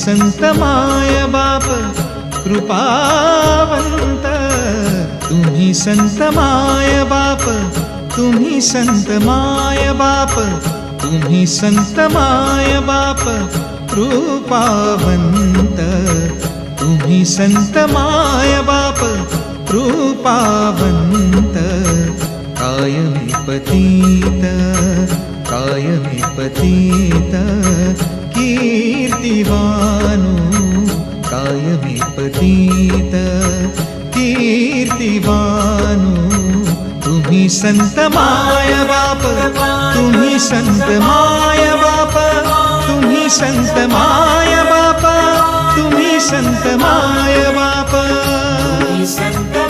संत माय बाप कृपावंत, तुम्ही संत माय बाप, तुम्ही संत माय बाप, तुम्ही संत माय बाप कृपावंत, तुम्ही संत माय बाप कृपावंत, कायमी पतित, कायमी पतित कीर्तिवानो, कायमी पतित कीर्तिवानो, तुम्ही संत माय बाप, तुम्ही संत माय बाप, तुम्ही संत माय बाप, तुम्ही संत माय बाप, तुम्ही संत